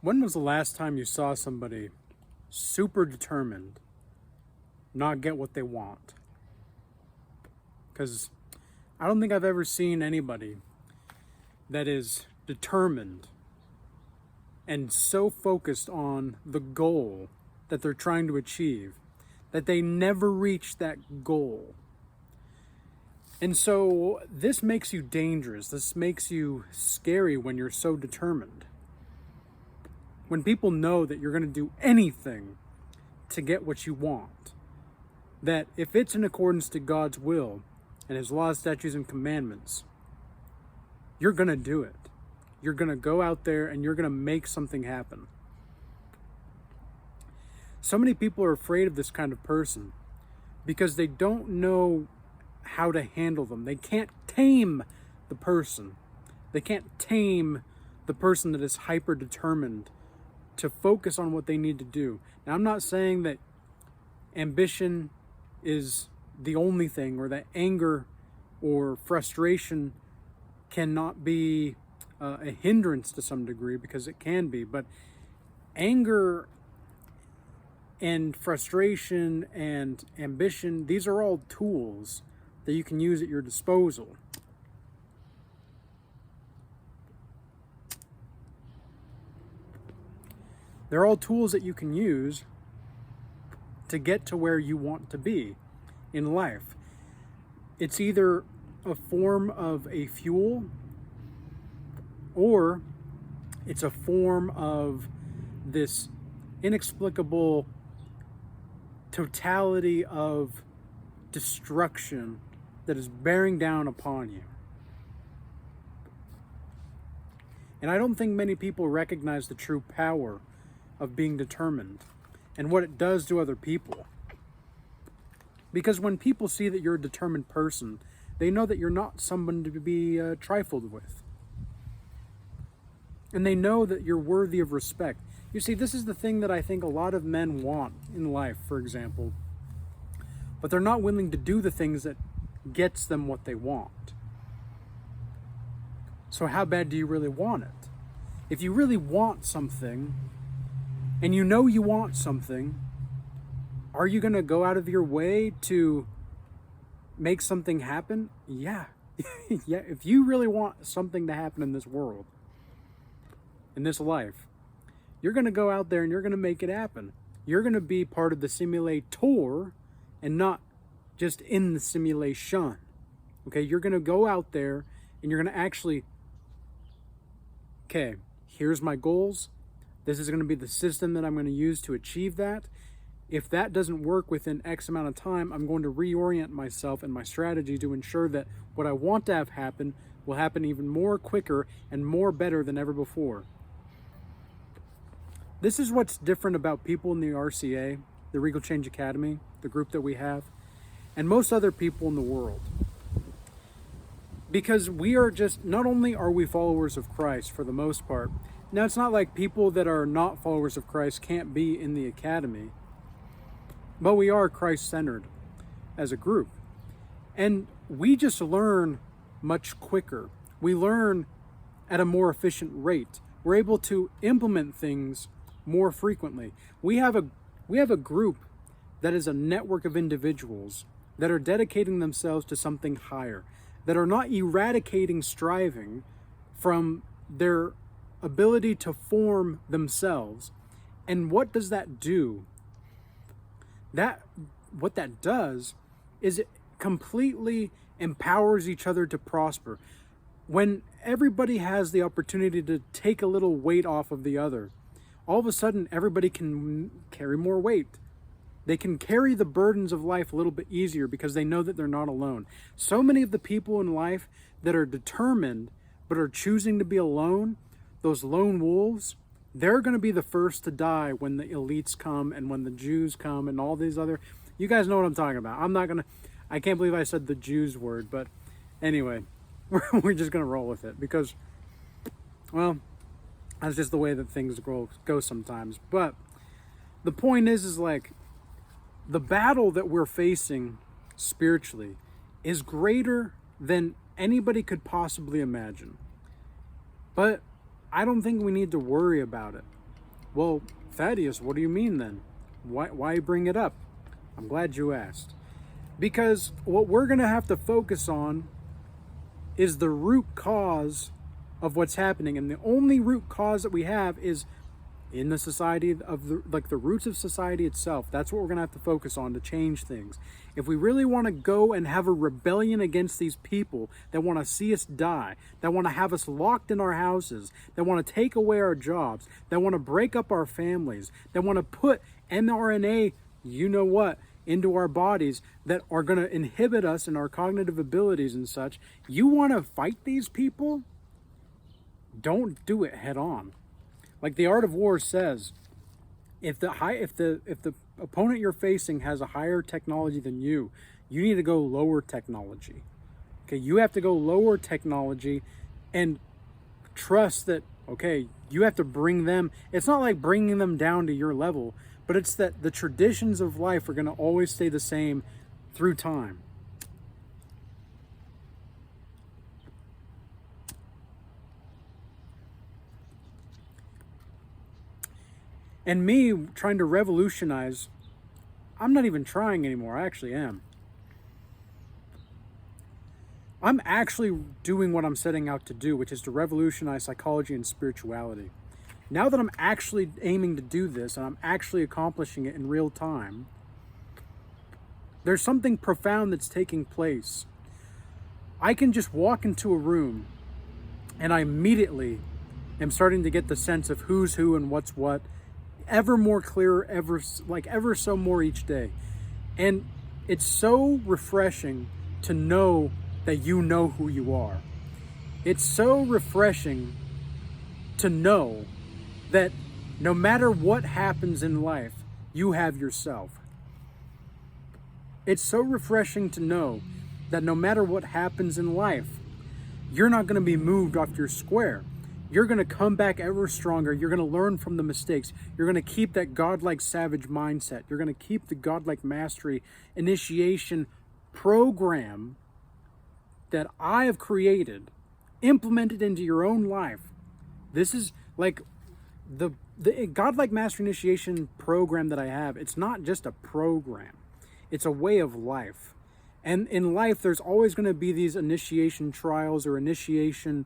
When was the last time you saw somebody super determined not get what they want? Because I don't think I've ever seen anybody that is determined and so focused on the goal that they're trying to achieve that they never reach that goal. And so this makes you dangerous. This makes you scary when you're so determined. When people know that you're going to do anything to get what you want, that if it's in accordance to God's will and His laws, statutes, and commandments, you're going to do it. You're going to go out there and you're going to make something happen. So many people are afraid of this kind of person because they don't know how to handle them. They can't tame the person. They can't tame the person that is hyper determined to focus on what they need to do. Now, I'm not saying that ambition is the only thing, or that anger or frustration cannot be a hindrance to some degree, because it can be. But anger and frustration and ambition, these are all tools that you can use at your disposal. They're all tools that you can use to get to where you want to be in life. It's either a form of a fuel, or it's a form of this inexplicable totality of destruction that is bearing down upon you. And I don't think many people recognize the true power of being determined and what it does to other people. Because when people see that you're a determined person, they know that you're not someone to be trifled with. And they know that you're worthy of respect. You see, this is the thing that I think a lot of men want in life, for example. But they're not willing to do the things that gets them what they want. So how bad do you really want it? If you really want something, and you know you want something, are you going to go out of your way to make something happen? Yeah. Yeah. If you really want something to happen in this world, in this life, you're going to go out there and you're going to make it happen. You're going to be part of the simulator and not just in the simulation. Okay, you're going to go out there and you're going to actually, okay, here's my goals. This is going to be the system that I'm going to use to achieve that. If that doesn't work within X amount of time, I'm going to reorient myself and my strategy to ensure that what I want to have happen will happen even more quicker and more better than ever before. This is what's different about people in the RCA, the Regal Change Academy, the group that we have, and most other people in the world. Because we are just, not only are we followers of Christ for the most part. Now, it's not like people that are not followers of Christ can't be in the academy, but we are Christ-centered as a group. And we just learn much quicker. We learn at a more efficient rate. We're able to implement things more frequently. We have a group that is a network of individuals that are dedicating themselves to something higher, that are not eradicating striving from their ability to form themselves. And what does that do? What that does is it completely empowers each other to prosper. When everybody has the opportunity to take a little weight off of the other, all of a sudden everybody can carry more weight. They can carry the burdens of life a little bit easier because they know that they're not alone. So many of the people in life that are determined but are choosing to be alone, those lone wolves, they're going to be the first to die when the elites come and when the Jews come and all these other... You guys know what I'm talking about. I can't believe I said the Jews word, but anyway, we're just going to roll with it because, well, that's just the way that things go sometimes. But the point is like, the battle that we're facing spiritually is greater than anybody could possibly imagine. But I don't think we need to worry about it. Well, Thaddeus, what do you mean then? Why bring it up? I'm glad you asked. Because what we're going to have to focus on is the root cause of what's happening. And the only root cause that we have is in the society of the roots of society itself. That's what we're going to have to focus on to change things. If we really want to go and have a rebellion against these people that want to see us die, that want to have us locked in our houses, that want to take away our jobs, that want to break up our families, that want to put mRNA, you know what, into our bodies, that are going to inhibit us in our cognitive abilities and such, you want to fight these people? Don't do it head on. Like the Art of War says, if the opponent you're facing has a higher technology than you need to go lower technology. Okay, you have to go lower technology and trust that, okay, you have to bring them. It's not like bringing them down to your level, but it's that the traditions of life are going to always stay the same through time. And me trying to revolutionize, I'm not even trying anymore. I actually am. I'm actually doing what I'm setting out to do, which is to revolutionize psychology and spirituality. Now that I'm actually aiming to do this and I'm actually accomplishing it in real time, there's something profound that's taking place. I can just walk into a room and I immediately am starting to get the sense of who's who and what's what, ever more clearer, ever so more each day. And it's so refreshing to know that you know who you are. It's so refreshing to know that no matter what happens in life, you have yourself. It's so refreshing to know that no matter what happens in life, you're not going to be moved off your square. You're going to come back ever stronger. You're going to learn from the mistakes. You're going to keep that godlike savage mindset. You're going to keep the godlike mastery initiation program that I have created, implemented into your own life. This is like the godlike mastery initiation program that I have. It's not just a program. It's a way of life. And in life, there's always going to be these initiation trials or initiation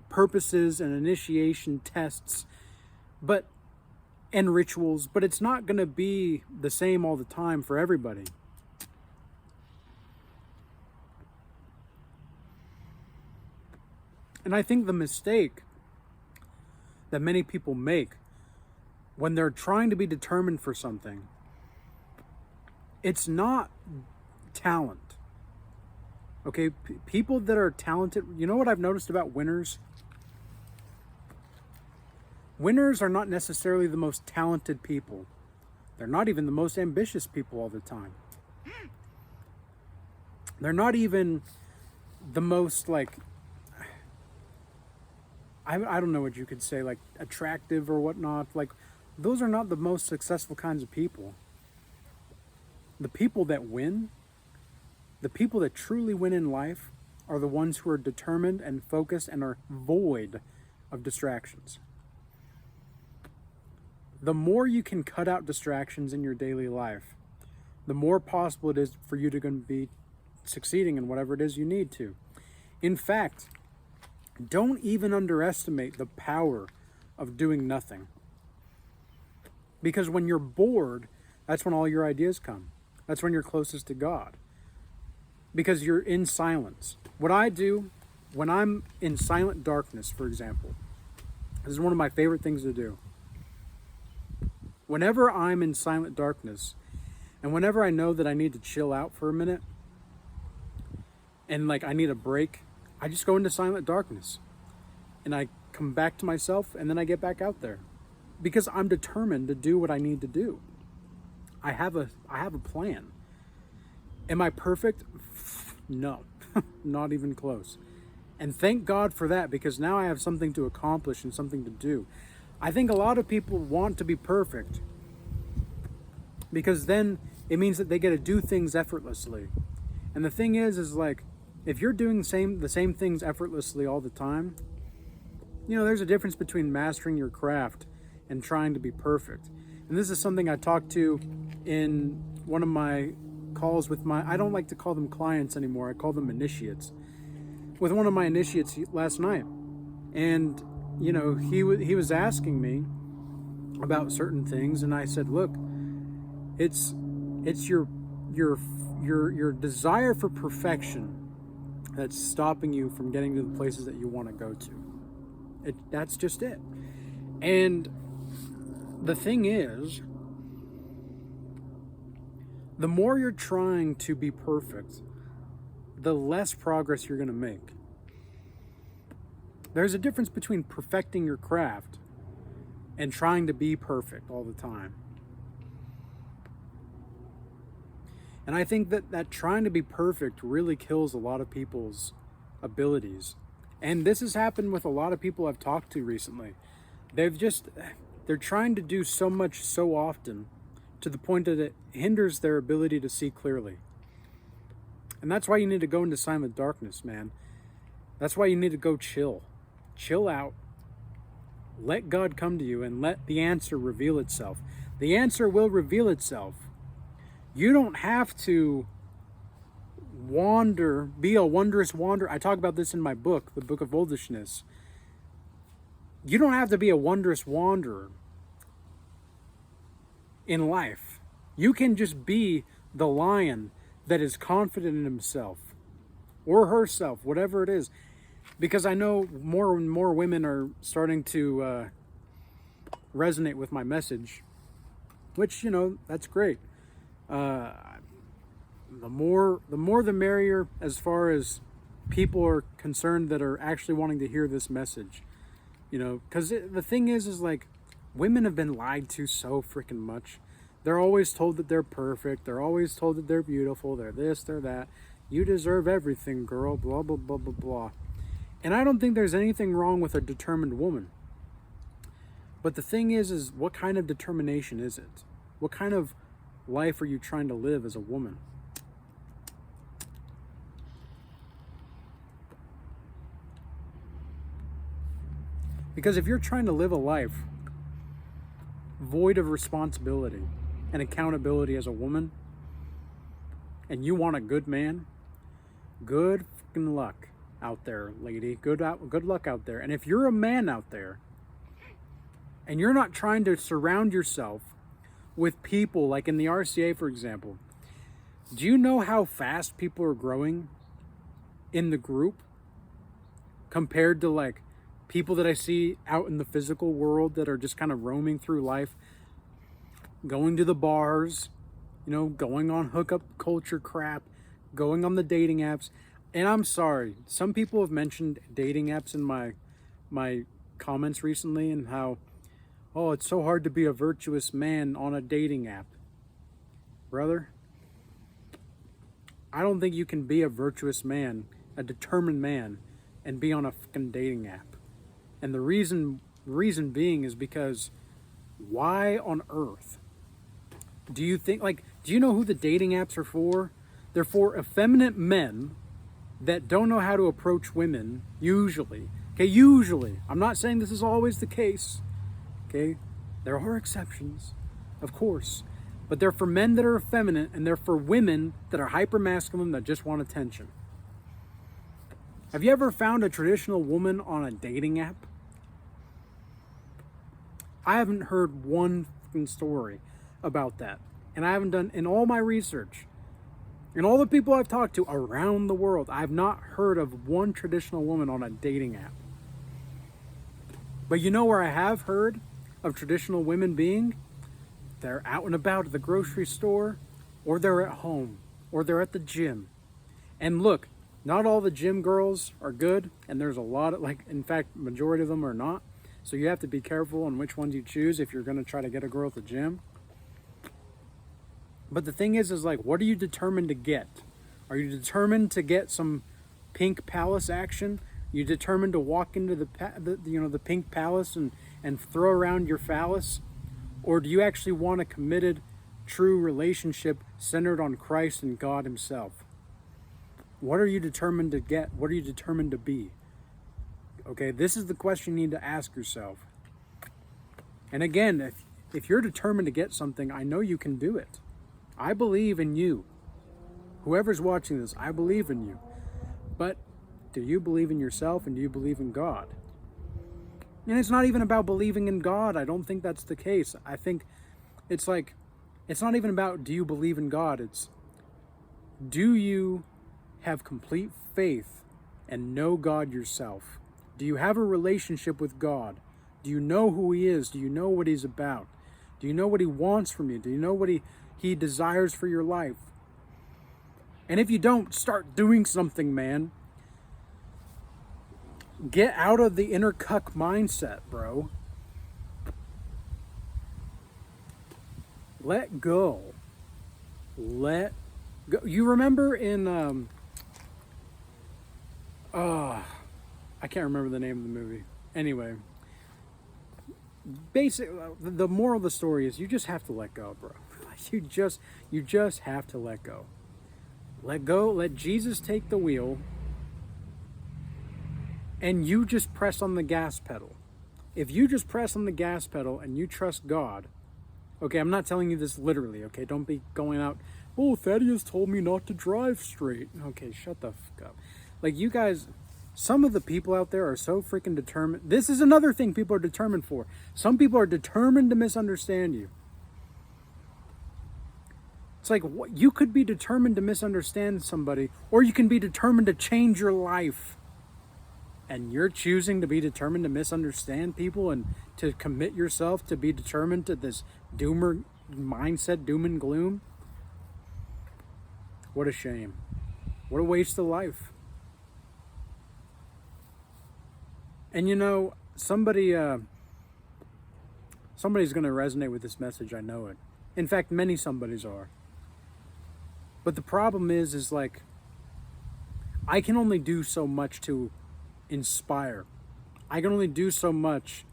purposes and initiation tests, and rituals, but it's not going to be the same all the time for everybody. And I think the mistake that many people make when they're trying to be determined for something, it's not talent. Okay, people that are talented, you know what I've noticed about winners? Winners are not necessarily the most talented people. They're not even the most ambitious people all the time. They're not even the most, like, I don't know what you could say, like attractive or whatnot. Like, those are not the most successful kinds of people. The people that win, the people that truly win in life, are the ones who are determined and focused and are void of distractions. The more you can cut out distractions in your daily life, the more possible it is for you to be succeeding in whatever it is you need to. In fact, don't even underestimate the power of doing nothing. Because when you're bored, that's when all your ideas come. That's when you're closest to God. Because you're in silence. What I do when I'm in silent darkness, for example, this is one of my favorite things to do. Whenever I'm in silent darkness, and whenever I know that I need to chill out for a minute, and like I need a break, I just go into silent darkness. And I come back to myself, and then I get back out there. Because I'm determined to do what I need to do. I have a plan. Am I perfect? No, not even close. And thank God for that, because now I have something to accomplish and something to do. I think a lot of people want to be perfect because then it means that they get to do things effortlessly. And the thing is like, if you're doing the same things effortlessly all the time, there's a difference between mastering your craft and trying to be perfect. And this is something I talked to in one of my calls with I don't like to call them clients anymore, I call them initiates. With one of my initiates last night. And, he was asking me about certain things, and I said, look, it's your desire for perfection that's stopping you from getting to the places that you want to go to. That's just it. And the thing is, the more you're trying to be perfect, the less progress you're going to make. There's a difference between perfecting your craft and trying to be perfect all the time. And I think that trying to be perfect really kills a lot of people's abilities. And this has happened with a lot of people I've talked to recently. They're trying to do so much so often to the point that it hinders their ability to see clearly. And that's why you need to go into silent darkness, man. That's why you need to go chill. Chill out. Let God come to you and let the answer reveal itself. The answer will reveal itself. You don't have to be a wondrous wanderer. I talk about this in my book, the Book of Oldishness. You don't have to be a wondrous wanderer in life. You can just be the lion that is confident in himself or herself, whatever it is. Because I know more and more women are starting to resonate with my message, which, that's great. The more the merrier, as far as people are concerned that are actually wanting to hear this message. Because the thing is like, women have been lied to so freaking much. They're always told that they're perfect. They're always told that they're beautiful. They're this, they're that. You deserve everything, girl, blah, blah, blah, blah, blah. And I don't think there's anything wrong with a determined woman. But the thing is what kind of determination is it? What kind of life are you trying to live as a woman? Because if you're trying to live a life void of responsibility and accountability as a woman, and you want a good man, good fucking luck out there, lady. Good luck out there. And if you're a man out there and you're not trying to surround yourself with people like in the RCA, for example, do you know how fast people are growing in the group compared to like people that I see out in the physical world that are just kind of roaming through life, going to the bars, going on hookup culture crap, going on the dating apps. And I'm sorry, some people have mentioned dating apps in my comments recently, and how, oh, it's so hard to be a virtuous man on a dating app. Brother, I don't think you can be a virtuous man, a determined man, and be on a fucking dating app. And the reason being is because why on earth do you think, do you know who the dating apps are for? They're for effeminate men that don't know how to approach women, usually. Okay, usually. I'm not saying this is always the case. Okay, there are exceptions, of course. But they're for men that are effeminate, and they're for women that are hypermasculine that just want attention. Have you ever found a traditional woman on a dating app? I haven't heard one fucking story about that. And I haven't done, in all my research, and all the people I've talked to around the world, I've not heard of one traditional woman on a dating app. But you know where I have heard of traditional women being? They're out and about at the grocery store, or they're at home, or they're at the gym. And look, not all the gym girls are good, and there's a lot of, in fact, majority of them are not. So you have to be careful on which ones you choose if you're going to try to get a girl at the gym. But the thing is what are you determined to get? Are you determined to get some pink palace action? Are you determined to walk into the pink palace and throw around your phallus? Or do you actually want a committed, true relationship centered on Christ and God Himself? What are you determined to get? What are you determined to be? Okay, this is the question you need to ask yourself. And again, if you're determined to get something, I know you can do it. I believe in you. Whoever's watching this, I believe in you. But do you believe in yourself, and do you believe in God? And it's not even about believing in God. I don't think that's the case. I think it's like, it's not even about do you believe in God. It's do you have complete faith and know God yourself? Do you have a relationship with God? Do you know who He is? Do you know what He's about? Do you know what He wants from you? Do you know what He desires for your life? And if you don't, start doing something, man. Get out of the inner cuck mindset, bro. Let go. Let go. You remember in I can't remember the name of the movie. Anyway, the moral of the story is you just have to let go, bro. You just have to let go. Let go. Let Jesus take the wheel. And you just press on the gas pedal. If you just press on the gas pedal and you trust God, okay, I'm not telling you this literally, okay? Don't be going out, oh, Thaddeus told me not to drive straight. Okay, shut the fuck up. Like, you guys, some of the people out there are so freaking determined. This is another thing people are determined for. Some people are determined to misunderstand you. It's like, you could be determined to misunderstand somebody, or you can be determined to change your life. And you're choosing to be determined to misunderstand people and to commit yourself to be determined to this doomer mindset, doom and gloom. What a shame. What a waste of life. And you know, somebody's going to resonate with this message, I know it. In fact, many somebodies are. But the problem is like, I can only do so much to inspire. I can only do so much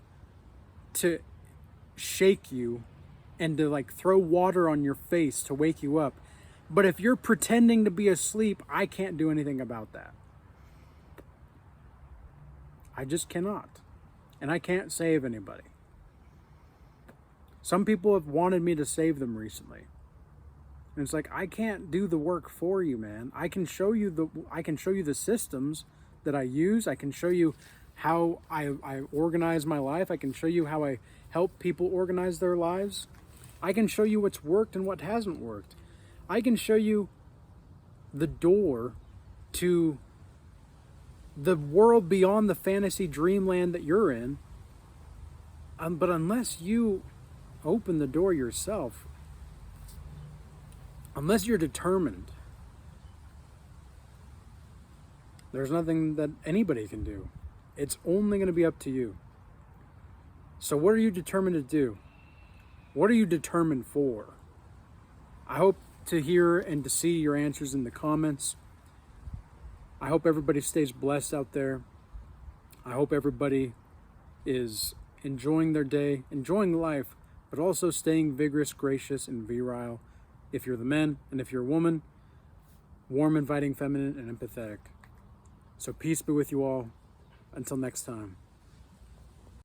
to shake you and to like throw water on your face to wake you up. But if you're pretending to be asleep, I can't do anything about that. I just cannot. And I can't save anybody. Some people have wanted me to save them recently. And it's like, I can't do the work for you, man. I can show you the systems that I use. I can show you how I organize my life. I can show you how I help people organize their lives. I can show you what's worked and what hasn't worked. I can show you the door to the world beyond the fantasy dreamland that you're in. But unless you open the door yourself, unless you're determined, there's nothing that anybody can do. It's only going to be up to you. So what are you determined to do? What are you determined for? I hope to hear and to see your answers in the comments. I hope everybody stays blessed out there. I hope everybody is enjoying their day, enjoying life, but also staying vigorous, gracious, and virile. If you're the man, and if you're a woman, warm, inviting, feminine, and empathetic. So peace be with you all. Until next time.